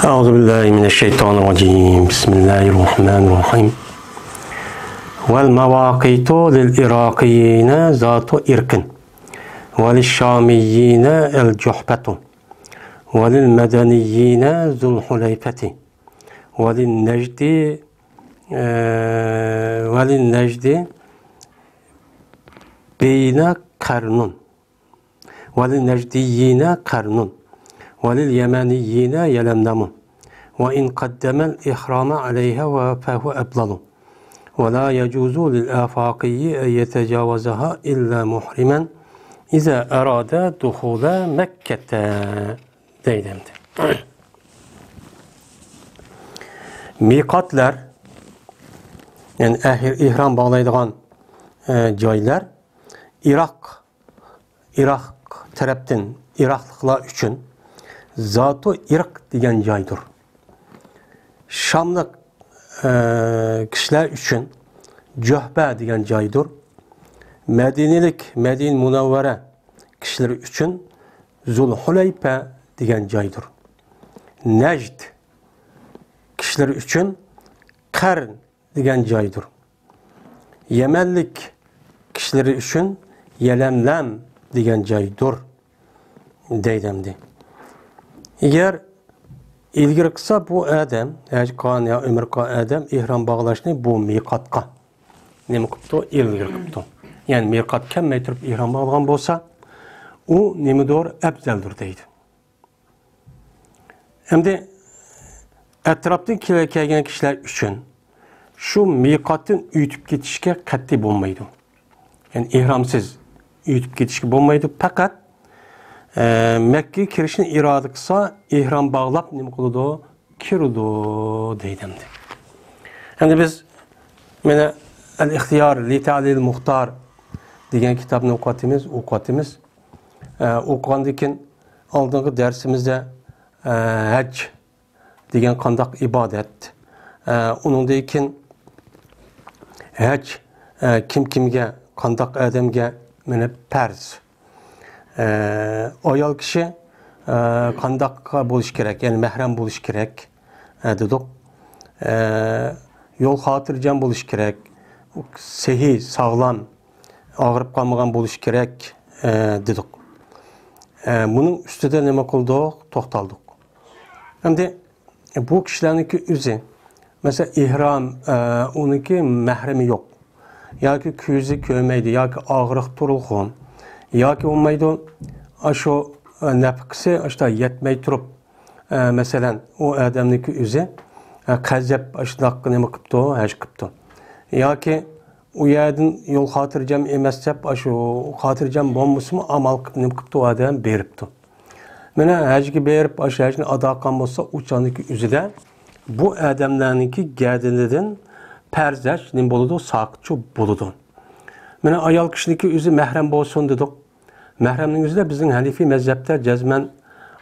أعوذ بالله من الشيطان الرجيم بسم الله الرحمن الرحيم والمواقيت للعراقيين ذات إرك وللشاميين الجحبة وللمدنيين ذو الحليفة وللنجد بين قرن وللنجديين قرن ولليمانيين يلملم وإن قدم الإحرام عليها فهو أبلل ولا يجوز للآفاقي أن يتجاوزها إلا محرما إذا أراد دخول مكة deyildi. Miqatlar, yani ihram bağlaydigan joylar Iroq tarafdan Iroqliklar uchun Zat-ı İrq degan joydir. Şamlik kişiler üçün Cöhbe degan joydir. Medine Munavvara kişiler üçün Zulhulayfe degan joydir. Najd kişiler üçün Qarn degan joydir. Yemenlik kişiler üçün Yelemlem degan joydir deydimdi. Eğer ilgili kısa bu adam, Hacıkan ya Ömürka adam ihram bağlaşını bu miqatqa nemi qıptı, ilgili qıptı. Yani miqat kemmey turib ihram bağlagan bolsa, o nemidir, abzeldir deydi. Hem etraftan kelgan kişiler üçün şu miqatın ütüp ketişke qat'iy bo'lmaydi. Yani ihramsız ütüp ketişke bo'lmaydi. Fakat Mekke'ye kirişini irade kısa ihram bağlap nemi kılıdı, kirdi deydimdi. Yani biz mene El-İhtiyar li Ta'lil Muhtar degan kitabını okutimiz. Okugandikin aldığımız dersimizde hac degan qandaq ibadet. Onundakin hac kimge qandaq adamga mene farz. Ayol kishi qandaq bo'lish kerak, yani mahram bo'lish kerak dedik. Yo'l xotirjam bo'lish kerak, sehi, sağlam, og'rib qolmagan bo'lish kerak dedik. Bunun ustida nima qildik? To'xtaldik. Endi bu kishilarniki o'zi, mesela ihram, uniki mahrami yo'q. Yoki ko'zi ko'rmaydi, yoki og'riq turulgan. Yoki olmaydi, şu nafqisi işte yetmey turib, mesela o adamniki o'zi qazab shundoq nima qilibdi, haj qilibdi. Yoki u yerdan yo'l xotirjam emas deb, shu xotirjam bo'lmasmi amal qilib nima qilibdi, o adam beribdi. Mana hajga berib, shu hajni ado qilgan bo'lsa, uchaniki o'zida bu adamlarniki gadinidan farzash nima bo'ladi, saqchi bo'ladi. Mana ayol kishiniki o'zi mahram bo'lsin dedik. Mahremning o'zida bizning Hanifi mezhepte cezmen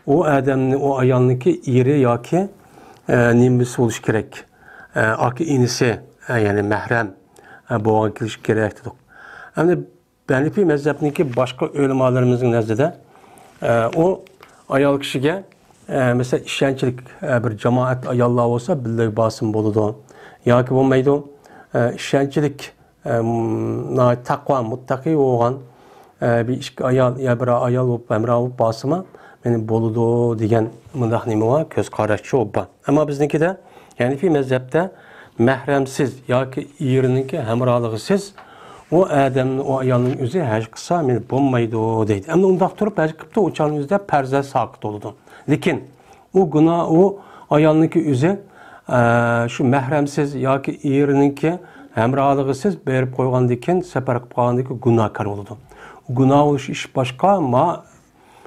o adamni, o ayolniki iri yoki nimisi bo'lish kerak. Aki inisi, yani mahrem bo'lgan kelish kerak dedik. Endi Hanifi mezhepniki boshqa ulamalarımızın nazdida o ayol kishiga mesela ishonchlik bir jamoat ayollar bo'lsa birlik bosim bo'ladi. Yoki bo'lmaydi, ishonchlik taqvo, muttaqi bo'lgan bir ishki ayol ya bir ayol bo'lib amra bo'lib bosima meni bo'ladi degan mundaq nima va ko'z qarashi bor. Ammo biznikida Hanifi mezhepte mahremsiz yoki eriniki hamrohligisiz o adamning, o ayolning o'zi haj qilsa meni bo'lmaydi deydi. Endi undaq turib haj qilibdi, o'chaning o'zida farza soqit bo'ladi. Lekin u gunoh, u ayolniki o'zi shu mahremsiz yoki eriniki hamrohligisiz berib qo'ygandan keyin safar qilib qolgandan keyin gunohkor bo'ladi. Günah oluş iş başka ama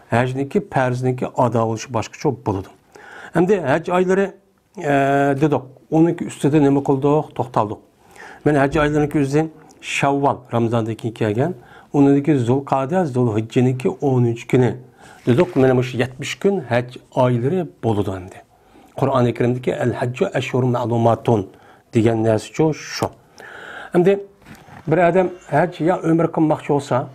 hacniki, perzniki ada oluşu başka çok buludu. Hem de hac ayları dedik. Onunki üstüde ne kıldık? Toxtaldık. Ben hac aylarınki üzerinde Şavval, Ramazan'daki hikayen. Onunki Zulqa'da, Zulhicce'ninki 13 günü. Dedik, benim 70 gün hac ayları buludu hem de. Kur'an-ı Kerim'deki El-Haccu Eşhurun Ma'lumatun diyen neresi şu. Hem de bir adam hac ya ömür kılmakçı olsa,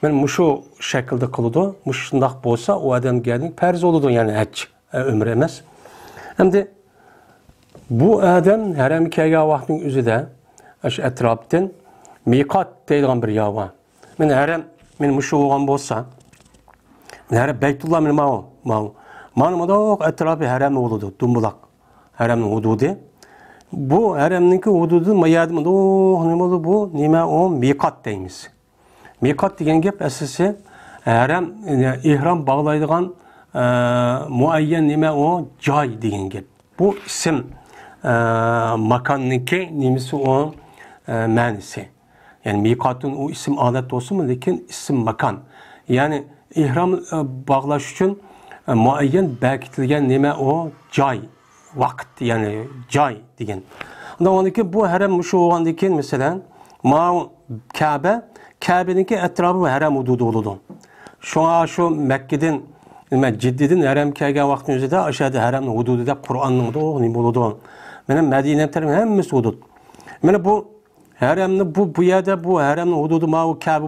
ben muşu şekilde kılıdı, muş şundaq bolsa o adam geldi, farz oludu yani hac ömür emas. Endi bu adam haramga kelgan vaqtning o'zida shu atrofdan miqot deydigan bir yer bor. Mana haram men mushu bo'lgan bo'lsa, haram Baytulloh mana bunaqa atrofi haram bo'ladi, dumbuloq. Haramning hududi. Bu haramning hududi mayadi nima bo'ladi bu? Nima o miqot deymiz. Miqot degan gap asosi haram ihrom bog'laydigan muayyan nima o joy degan gap. Bu ism makonniki nimasi o ma'nisi. Yani miqatun o isim adet olsun mu? Lekin isim makan. Yani ihram bağlaş için muayyen bekitilgen nime o joy, vaqt yani joy degan. Ondan ki bu haram şu olgandan mesela Kabe'ninki etrafı haram hududu oldu. Şu Mekke'den Ciddi'den haram kelgan vaqtning o'zida aşağıda haram hududu deb Qur'onning nima bo'ladi. Mana Madina tarafı hemmasi hudud. Mana bu haramni bu yerda bu haramning hududu Kabe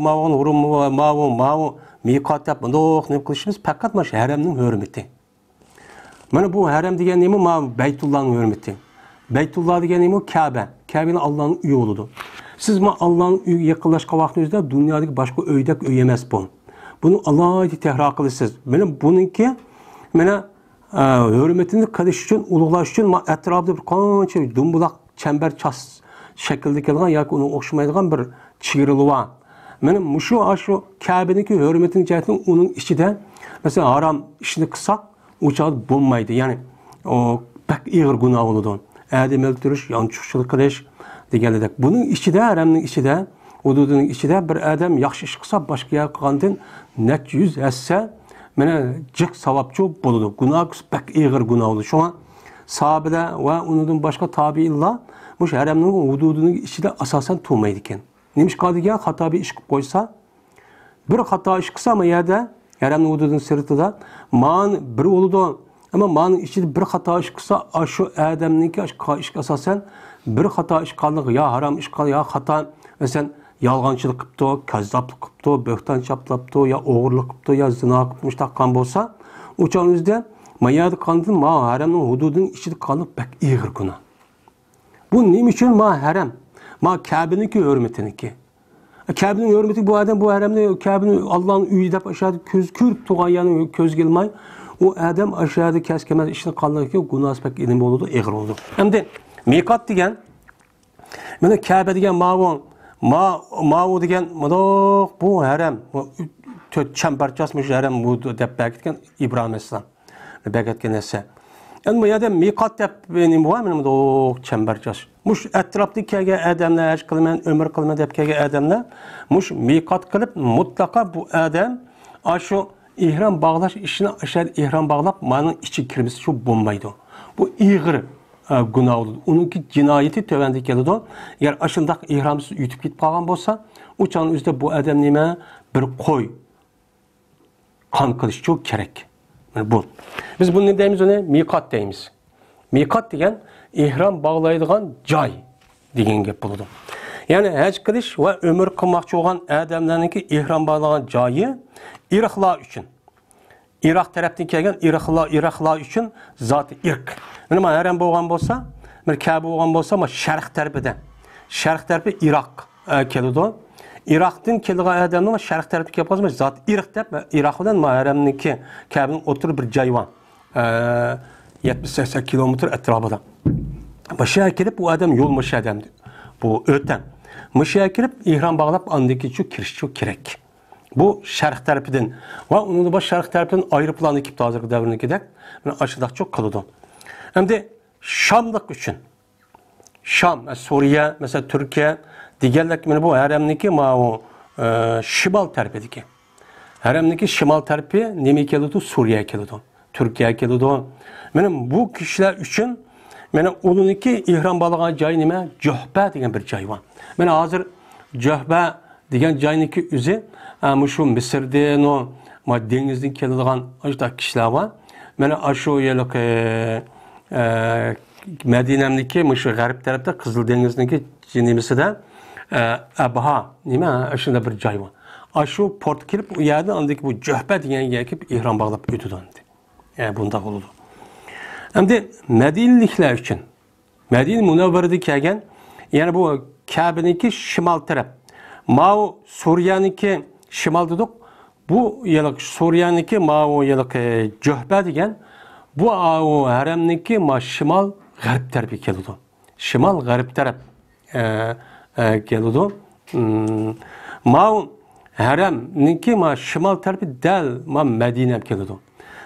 miqot deb bundoq nima qilishimiz faqat mana haramning hurmati. Mana bu haram degan nima Baytullohning hurmati. Baytulloh degan nima Kabe. Kabe'nin Allah'ın uyi bo'ladi. Siz Allah'ın uyi yaqinlashgan vaqtingizda dunyodagi boshqa uydek uy emas bu. Bunu Allah'a tehrar kılısınız. Benim bununki hürmetini kılış için, uluglaş için etrafında bir qancha dumbulaq çember ças şekilde kelgan yoki uni o'xshamaydigan bir chigirili var. Benim şu Kabe'ninki hürmetini cihetinin onun içinde mesela haram işini kısak uçağı bulmaydı. Yani o pek ağır günah oldu. Adem öldürüş, yanlışlık kılış deganidek. Bunun içinde haramning içinde hududunun içinde bir adam yaxshi ish qilsa boshqa yer qilgandan necha yuz hassa mana jiq savobchi bo'ladi. Gunoh pek og'ir gunoh bo'ladi. Shunga sahobalar va undan boshqa tabiinlar bu haramning hududining ichida asosan turmaydi ekan. Nima ish qiladigan xato bir ish qilib qo'ysa, bir xato ish qilsa bu yerda haramning hududining sirtida man bir bo'ladi. Ama manın içinde bir xato ish qilsa, shu odamningki ishga asosan bir xato ish qildi, ya haram ish qildi, ya xato mesela yalğancılık qıptı, kazzaplık qıptı, böhtan çaplaptı, ya oğurluk qıptı, ya zina qıpmış taqqan bolsa, uçağın üzde mayada qandın haramның hududunun içinde qalıp bək iğir günah. Bu neyim için haram? Kabe'ninki hürmetiniki. Kabe'nin hürmeti bu adam bu haramda Kabe'nin Allah'ın üyü dep aşağıda kürk tuğan yanı köz gelmay. O adam aşağıda keskemez işini qaldığı ki günah pek ilim oldu, iğir oldu. Hem de miqat degen, mana Kabe degen Ma'u degan bu haram, to'rt chambarchasmish haram bu deb belgitgan İbrahim Aleyhisselam belgitgan narsa. Endi bu yerda miqot deb nima bor? Mana bu chambarchas. Mush atrofda kelgan odamlar, haj qilman, umr qilman deb kelgan odamlar, mush miqot qilib mutlaqo bu odam shu ihrom bog'lash ishini ashad ihrom bog'lab, mana ichi kirmisi shu bo'lmaydi. Bu ig'ir günah olur. Onunki cinayeti tövəndə gəldi. Eğer aşındaq ihramsız yutub gitib qalğan bolsa, uçağın üzdə bu adam nima bir qoy qan qilish çox kerak. Bu. Biz bunu ne deyimiz ona? Miqat deyimiz. Miqat degan ihram bağlaydigan joy degan gap bo'ladi. Yani haj qilish va umr qilmoqchi bo'lgan odamlarningki ihrom bağlagan joyi Iroqlar uchun. Iroq tarafdan kelgan Iroqlar uchun zot irq. Mana haram bo'lgan bo'lsa, bir Kabe bo'lgan bo'lsa, mana sharq tarafı Iroq keladi. Iroqdan kelgan odamlar sharq tarafga kelib qolsa, zot irq deb Iroqdan haramniki Kabening o'tir bir joy bor. 70-80 kilometr atrofida. Başa kelib bu odam yo'lmush odamdi. Bu o'tan. Musha kelib ihrom bog'lab andiki shu kirish kerak. Bu şərq tərəfindən və onun da şərq tərəfindən aeroplan ekip hazırki dəvrindəki aşındaq çox qılıdı. Həm də Şamlıq üçün, Şam, Suriye, mesela Türkiye, digərlər kimi bu hərəmdəki şimal tərəfidəki. Hərəmdəki şimal tərəfi nəmi gəlidi? Suriye gəlidi, Türkiye gəlidi. Mənim bu kişilər üçün onunki ihram bağlayan cayı nəmə? Cöhbə deyən bir cay var. Mən hazır Cöhbə deyən cayınki üzü şu Mısır'dan o denizden keladigan aşta kişiler var. Mana şu yerlik Medine'deki şu garip tarafta Kızıl Deniz'deki cinnimizde Abha nima aşında bir joy var. Şu port kirip u yerda andaki bu Cöhbə degan yerga ihrom bağlab o'tadi. Yani bunda bo'ladi. Endi Medinlikler için Medine Münevvere'de kelgan, yani bu Kabe'ninki şimal taraf. Mao Suriye'ninki şimal dedik. Bu yıllık Suriye'ninki Mao yıllık Cöhbe degan. Bu haremninki ma şimal garip tarafı keldi. Şimal garip taraf keldi. Mao haremninki ma şimal tarafı del ma Medine'm keldi.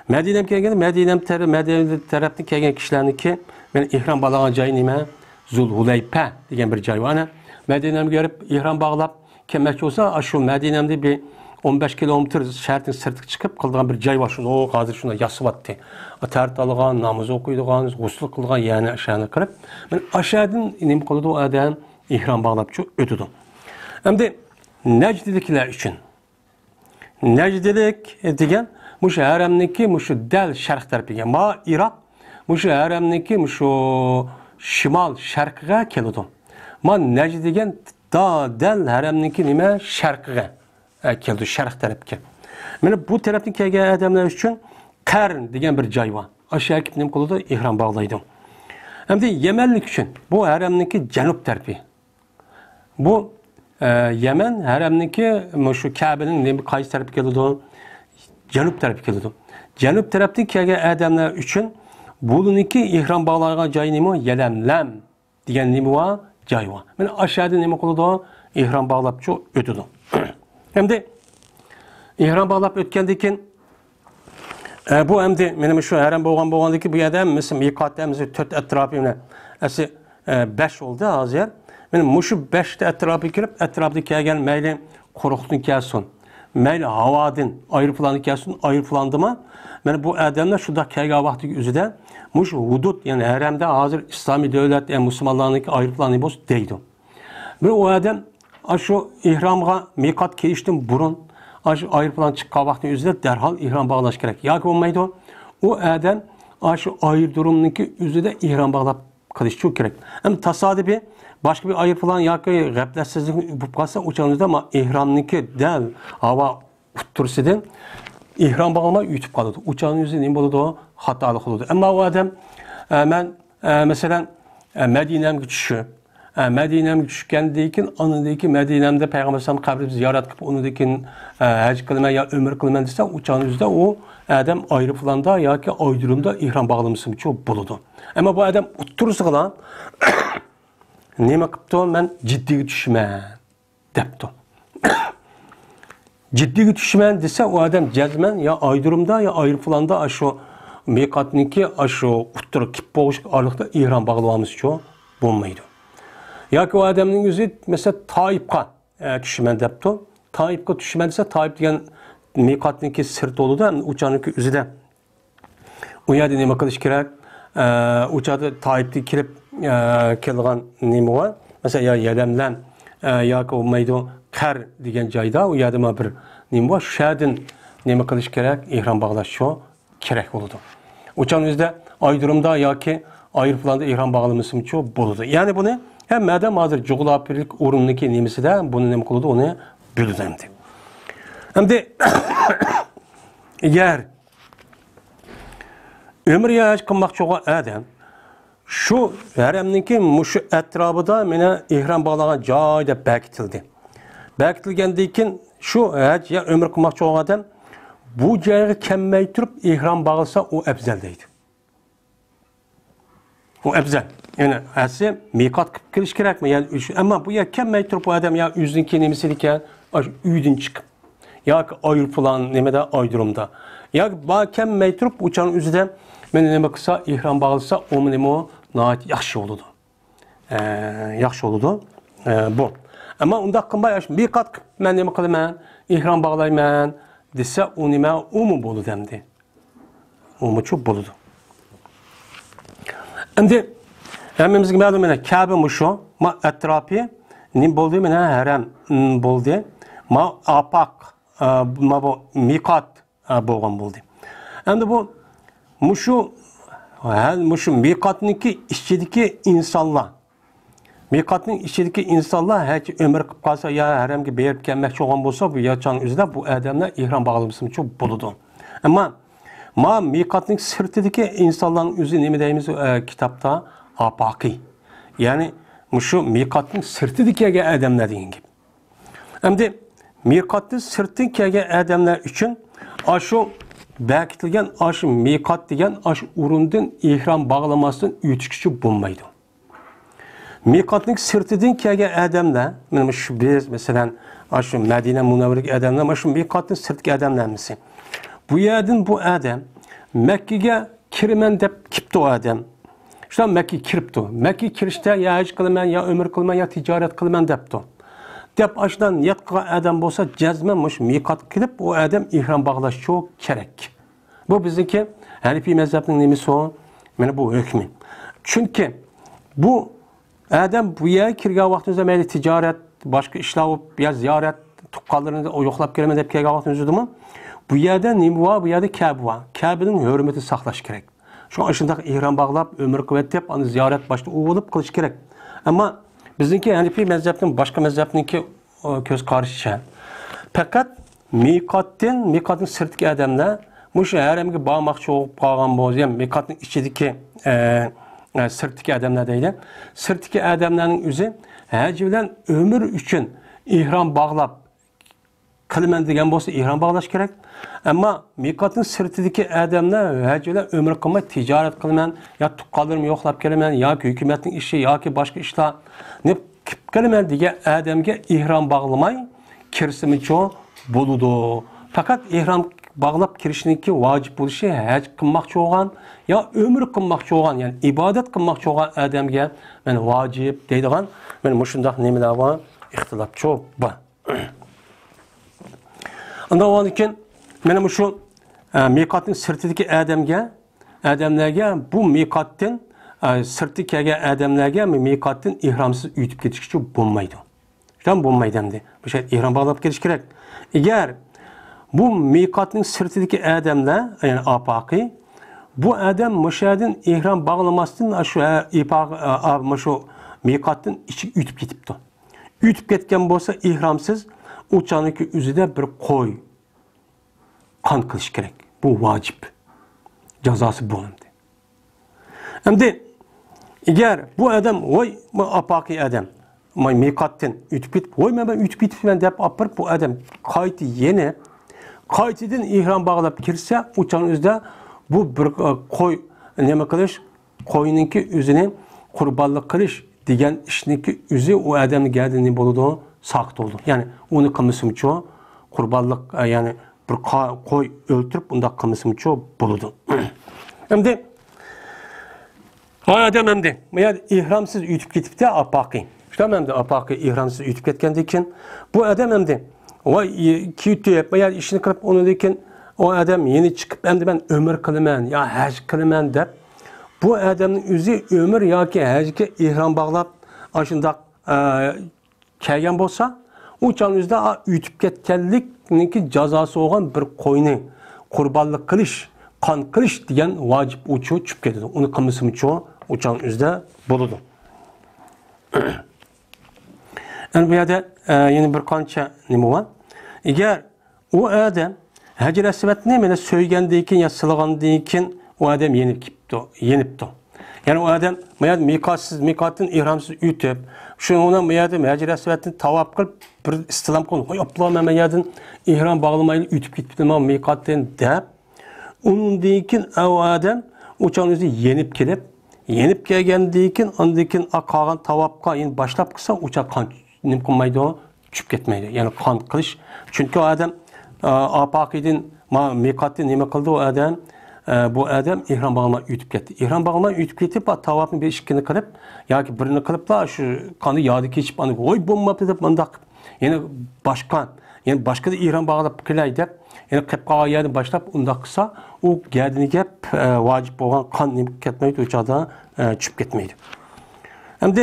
Medine'm kelgan, Medine tarafdan kelgan kishilarniki men ihrom bog'lagan joyi nima? Zulhulayfa degan bir joy var. Medine'm görüp ihrom bog'lab kelmoqchi bo'lsa, shu Medine'mda bir 15 kilometr shaharning sirtiga chiqib qilgan bir joy var. Shuni hozir shunda yasyapti. Tart olgan, namoz o'qiydigan, g'usl qilgan, ya'ni ashani qilib, men ashadin nima qiladi u odam ihrom bog'lab o'tadi. Endi Najdliklar uchun Najdlik degan Muşu haremniki muşu del şark tarafiga. Ma Irak muşu haremniki muşu şimal şarkıga keldi. Ma Najd degan da del haremniki nima şarkıga keldi, şark tarafga. Mana bu tarafdan kelgan odamlar uchun Qarn degan bir joy bor. O'sha yerga nima qiladi? Ihrom bog'laydi. Endi Yemenlik uchun bu haremniki janub tarafi. Bu Yemen haremniki muşu Kabe'nin nima qaysi tarafga keldi? Janub tarafı keldi. Janub tarafdan kelgan odamlar uchun buniki ihrom bog'lagan joy nima? Yelemlam degan nima joy bor. Mana aşağıda nima qiladi? Ihrom bog'lab o'tadi. Endi ihrom bog'lab o'tgandan keyin bu endi men shu haram bo'lgandan keyin bu yerda misl miqotimiz 4 atrofini asi 5 oldu hozir. Men mushu 5 ta atrofiga kirib, atrofda kelgan mayli quruqdan kelsin. Mayli havodan aeroplanı kelsin, aeroplandimi? Mana bu odamlar shunda kelgan vaqtdagi o'zida mush hudud, ya'ni haramda hozir islomiy davlat, ya'ni musulmonlarning aeroplani bo'lsa deydi. Bir o odam shu ihromga miqot kelishdan burun shu aeroplan chiqqan vaqtning o'zida darhol ihrom bog'lash kerak. Yoki bo'lmaydi, u odam shu aerodromniki o'zida ihrom bog'lab qilish kerak. Ham tasodifiy başka bir aeroplan yoki g'aflatsizlik bo'lib qolsa, o'shaningizda ihromniki dal havo tursidan ihrom bog'lamay yutib qoladi. O'shaningizda nima bo'ladi? Xatolik qiladi. Ammo u odam men masalan Medine'mga tushib, Medine'mga tushgandan keyin ondan keyin Medine'mda Payg'ambar sollallohu alayhi vasallam qabrini ziyorat qilib, undan keyin haj qilaman yo umr qilaman desa, o'shaningizda u odam aeroplanda yoki aerodromda ihrom bog'lamasa bo'ladi. Ammo bu odam o'tirsa nima qilibdi? Men jiddiga tushman debdi. Jiddiga tushman desa, u odam jazman yo aerodromda yo aeroplanda shu miqotniki shu o'tirib kelib bo'lish oraliqda ihrom bog'lamamiz bo'lmaydi. Yoki u odamning o'zi mesela Taifga tushman debdi. Taifga tushman desa, Taif degan miqotniki sirt bo'ladi, o'shaniki o'zida. U yerda nima qilish kerak? O'chada Taifga kirib kelgan nima var? Mesela ya Yelemlam yoki bo'lmaydi Qar degan joyda u yerda bir nima bor? Shadin nima qilish kerak? Ihrom bog'lash kerak bo'ladi. O'shan o'zida aerodromda yoki aeroplanda ihrom bog'lamasi bo'ladi. Ya'ni buni hammada hozir jug'lofiylik o'rniki nimasida buni nima qiladi? Uni biladi. Endi agar umr yashash qilmoqchi bo'lgan odam şu haremninki muşu etrafında mene ihram bağlanan joyda bekitildi. Bekitilgandan keyin şu haj ya ömür qilmoqchi bo'lgan odam bu joyga kelmay turib ihram bağlasa o afzal deydi. O afzal. Yani asli miqot qilib kirish kerakmi? Yani ammo bu yer kelmay turib bu odam ya o'zining nimasi ekan, uydan chiqib yoki aeroplan nimada aerodromda yoki ba kelmay turib o'shaning o'zida men nima qilsa ihrom bağlasa o nima nəhayət yaxşı oldu. Yaxşı oldu bu. Amma unda qılmay miqat mən nima qilaman? İhram bağlayman desə o nima umu bo'ladi demdi. Umuchu bo'ladi. Endi hammamizga ma'lum mana Kabe mushu ma atrofi nim bo'ldi? Mana haram bo'ldi. Ma apaq ma bu miqat bo'lgan bo'ldi. Endi bu mushu miqatniki ichidagi insonlar, miqatning ichidagi insonlar hech umr qilib qolsa yo haramga berib kelmoqchi bo'lgan bo'lsa, bu yachon o'zida bu odamlar ihrom bog'lamasi bo'ladi. Ammo Ma miqatning sirtidagi insonlarning o'zi nima deymiz kitobda apaqi. Ya'ni şu miqatning sirtidagi odamlar degan gap. Endi miqatning sirtidagi kelgan odamlar uchun shu bekitilgan shu miqat degan shu o'rindan ihrom bog'lamasdan o'tishchi bo'lmaydi. Miqatning sirtidan kelgan odamlar, mana shu biz masalan shu Madina Munavvaraga odamlar, mana shu miqatning sirtidagi odamlarimiz. Bu yerdan bu odam Makkaga kiraman deb kelibdi o odam. Şu Mekke'ye kiripti. Mekke'ye kirişte ya hacı kılman, ya ömür kılman, ya ticaret kılman depti. Dep aşıdan niyet kılan adam olsa cezmemiş, mikat kilip o adam ihram bağlaş çok gerek. Bu bizdeki Hanefi mezhebinin nemisi o, yani bu hükmü. Çünkü bu adam bu yere kirgen vaktinizde meyli ticaret, başka işler olup ya ziyaret, tukkallarını o yoklap gelmeden hep kirgen vaktinizde mi? Bu yerde nemi var, bu yerde Kabe var. Kabe'nin hürmeti saklaş gerek. Şu aşındaki ihram bağlap, ömür kuvvet yap, hani ziyaret başta olup kılıç gerek. Ama bizimki Hanefi mezhebinin başka mezhebinki göz karşı. Fakat miqatın sırtki adamlar, bu şey herhangi bağmakçı olup kalgan boz, yani miqatın içindeki sırtki adamlar değil. Sırtki adamların üzü, hacı bilen ömür için ihram bağlap, kılmen degen bolsa ihram bağlaş gerek. Ama miqatın sırtidagi adamlar hacılar ömür kılmay ticaret kılman, ya tukkallarımı yoklap gelemen, ya hükümetin işi, ya ki başka işler ne kılman degen adamga ihram bağlamay kirsimi çoğu buludu. Fakat ihram bağlap kirişinki vacip buluşu hac kılmakçı olan ya ömür kılmakçı olan yani ibadet kılmakçı olan adamga yani vacip deydiğen yani muşundaq nemeler var, ihtilaf çok var. Ondan o için benim şu miqatın sırtidagi adamlarga bu miqatdan sırtidagi adamlarga miqatdan ihramsız ütüp ketishki bo'lmaydi. Şudan bo'lmaydi endi. Bu şey ihram bağlab ketish kerak. Eğer bu miqatning sırtidagi adamlar, yani apaqi, bu adam müşahidin ihram bağlamasdan şu miqatdan içi ütüp ketibdi. Ütüp ketgan bo'lsa ihramsız uçanıki üzüde bir koy kan kılış gerek. Bu vacip. Cezası bu hem de. Hem de eğer bu adam oy apaki adam miqattan ütüp gitip oy ben ütüp gitip ben dep apırıp bu adam kayıtı yeni kayıtıdan ihram bağlap kirse uçanın üzüde bu bir koy neme kılış koyununki üzüne kurbanlık kılış degen işinki üzü o adamın geldiğini buludu sakt oldu. Yani onu kılmışım çoğu kurbanlık yani bir koy öldürüp bunda kılmışım çoğu buludu. Hem de o adam hem de ihramsız ütüp gitip de apaki. İşte hem de apaki ihramsız ütüp ketkendikin bu adam hem de o kütüp veya işini kılıp onu diken o adam yeni çıkıp hem de ben ömür kılmen ya hac kılmen der. Bu adamın üzü ömür ya ki hacke ihram bağlap aşında kelgen bolsa uçan üzde ütüp ketkenlikninki cezası olan bir koyunu kurbanlık kılış, kan kılış diyen vacip uçuğu çıp ketedi. Onu kılmışım çoğu uçan üzde buludu. Yani bu yerde yeni bir kança nemi var. Eğer o adam Hacı Resvet ne söygendiyken ya sılagandiyken o adam yenipti. Yani o adam miqatın ihramsız ütüp şu ona meyadım Hacı Resvet'in tavap kılıp bir istilam konu. Yapılan meyadım ihram bağlamayla ütüp gittim ama miqatın deyip onun deyken o adam uçağınızı yenip gelgendiyken ondakin akagan tavapka yani başlap kısa uçak kan nim kılmaydı o çüp ketmeydi. Yani kan kılış. Çünkü o adam apakidin miqatın nime kıldı o adam bu adam ihram bağlama ütüp gitti. İhram bağlama ütüp gitip tavafın bir işkini kılıp ya ki birini kılıp da şu kanı yağdı geçip oy bomba edip mandak. Yani başka da ihram bağlap kılaydı. Yani kıpkağa yani başlap onda kısa o geldiğini gep vacip olan kan nime ketmeydi uçağda çüp ketmeydi. Hem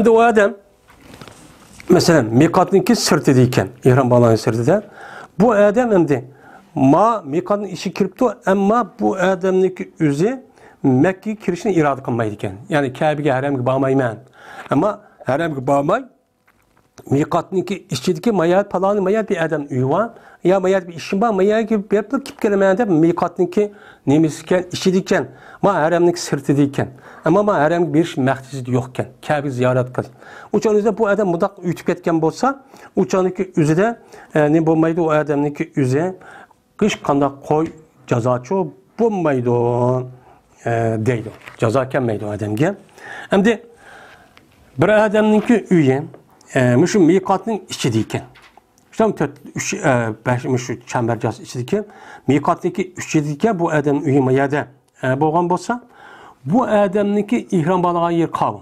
de o adam mesela miqatınki sırtıdayken ihram bağlanan sırtıda bu adam hem de miqatın işi kiripti ama bu adamniki üzü Mekke'ye kirişini irade kılmaydı iken. Yani Kabe'ye herhangi bağmayman. Ama herhangi bağmay miqatınki işçideki mayat palanı mayat bir adam üyü var. ya mayat bir işim var, mayat gibi berip kip kelemen deb miqatniki nemisiken, işidiken, ma haremniki sirtidiyken. Ama ma haremga berish maqsadi yo'qkan. Kabe ziyorat qil. O'shaningizda bu odam mudaq uytib ketgan bo'lsa, o'shaniki o'zida ne bo'lmaydi, u odamniki o'zi hech qanday qo'y jazochi bo'lmaydi deydi. Jazo kelmaydi odamga. Endi bir odamniki uyi shu miqatning ichida ekan. Shu chambarjas ichida miqatniki ichida bu odam uyi mayada bo'lgan bo'lsa, bu odamniki ihrom bog'lagan yer qavm.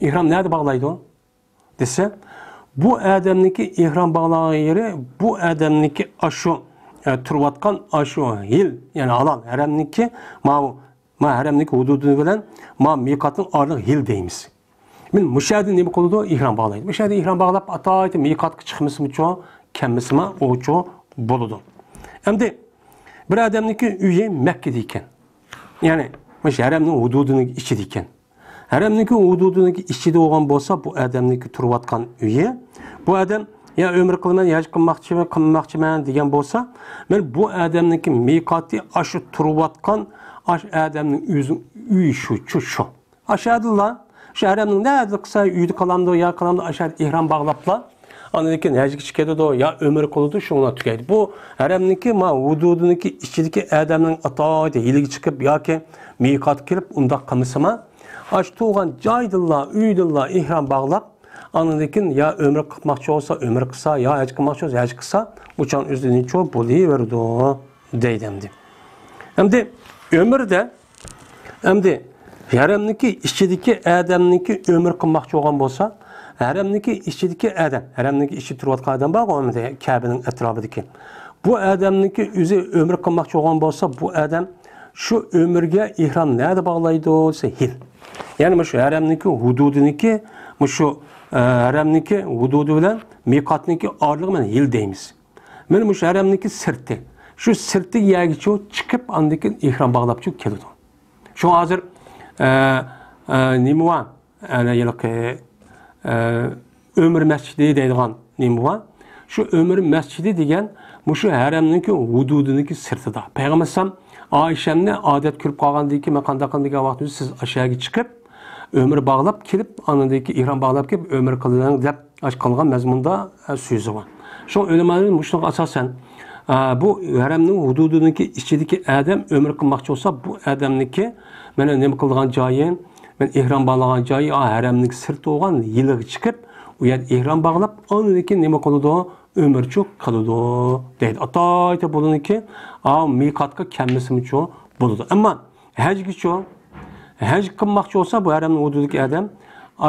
İhram nerede bağlaydı o? Dese, bu adamniki ihram bog'lagan yeri, bu adamniki aşu turvatkan aşu yil, yani alan haremniki ma haremniki hududunu bilen ma miqatın arlık yil deymiz. Men müşahede ne qildi? İhram bağlaydı. Müşahede ihram bağlap ataydı miqatga chiqmasmi cho, kelmasmi o cho bo'ladi. Endi bir adamniki uyi Mekke'de ekan. Yani haremning hududunun içida ekan. Haremniki hududunun içida bo'lgan bo'lsa, bu odamniki turayotgan uyi, bu odam ya ömür qilman, ya qilmoqchiman degan bo'lsa, men bu odamniki miqati aşı turayotgan odamning uyi shu. Aşağıdırlar. Şu haremning nerede qilsa uyda qolamdi, ya qolamdi, aşağıda ihram bağlaplar. Anadaki necik çıkıyordu da ya ömür koludu şuna tükeydi. Bu haremniki ma hududuniki içindeki adamın ataydı ilgi çıkıp ya ki miqat kirip unda qılmısıma aç tuğan caydıllar, üydüllar ihram bağlap anadaki ya ömür qılmaqçı olsa ömür kısa ya hacı qılmaqçı olsa hacı kısa bu çan üzerine çok buluverdi deydimdi. Hem ömürde hem haremniki içindeki adamniki ömür qılmaqçı olan bolsa haremniki içindeki adam, haremniki içi turayotgan adam bor, o'mida Kabe'nin etrafidagi. Bu adamniki o'zi ömür qilmoqchi bo'lgan bo'lsa, bu adam şu ömürge ihram nerede bağlaydı olsa hil. Yani şu haremniki hududuniki, şu haremniki hududu bilen miqatniki ağırlığı men hil deymiz. Men şu haremniki sirti. Şu sirti yergi çıkıp andaki ihram bağlap keldi. Şu hazır nima var? Yani ömür mescidi deydigan nima var? Şu ömür mescidi degan şu haremniki hududuniki sirtida. Peygamber sallam Ayşemni adet ko'rib qolgandiki, men qanday degan vaqtda siz aşağıga chiqib, ömür bağlap kelib, anadaki ihram bağlap kelib, ömür qilgan deb qilgan mazmunda so'zi bor. Şu ulamaning shunga asosan bu haremning hududuniki ichidagi adam ömür qilmoqchi bo'lsa, bu odamniki mana nima qilgan joyi, men ihram bağlagan joyi haremning sirti bo'lgan yiliga chiqib, u yer ihram bağlap, anadaki nima qiladi? Ömür çok kalıdı deydi. Atayta bulunur ki miqatga kelmesimi çok buludu. Ama hacgi çok hacg qilmoqchi olsa bu haremning hududidagi adam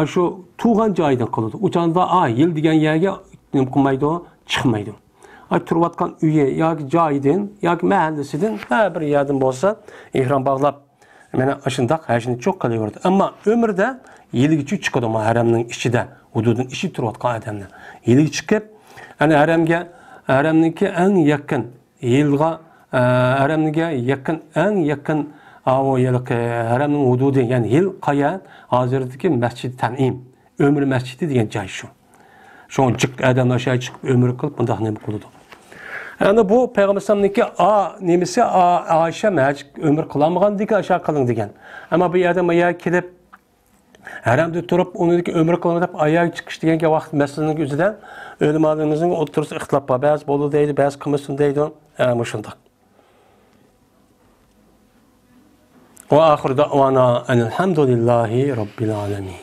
şu tuğan joyidan qiladi. O'chanda yil degan yerga nima qilmaydi, chiqmaydi. Turayotgan uyi yoki joyidan yoki mahallasidan bir yerdan bo'lsa ihrom bog'lab mana shundoq hajni çok qilaveradi. Ammo ömürde yilga chiqadi haremning ichida, hududning ichida turayotgan odamlar. Yilga chiqib yani haremniki en yakın yılga haremnike en yakın o yıllık haremnin hududu yani yıl kaya hazırdaki Mescid-i Tan'im ömür mescidi diyen cay şu. Şu an çık adam aşağı çıkıp ömür kılıp bunda ne kıldı. Yani bu Peygamber sallam'daki nemisi Ayşe mecik ömür kılamagan diye aşağı kalın diyen. Ama bir adam ayağa kilip haremde turup onundaki ömür kılamadıp ayağa çıkış diyen ki vakit mesleğinin gözüden ölüm adamımızın oturursa ihtilaf var. Bazı bolu deydi, bazı kımısın deydi. Muşundak. Ve ahir da'vana enelhamdülillahi rabbil alemin.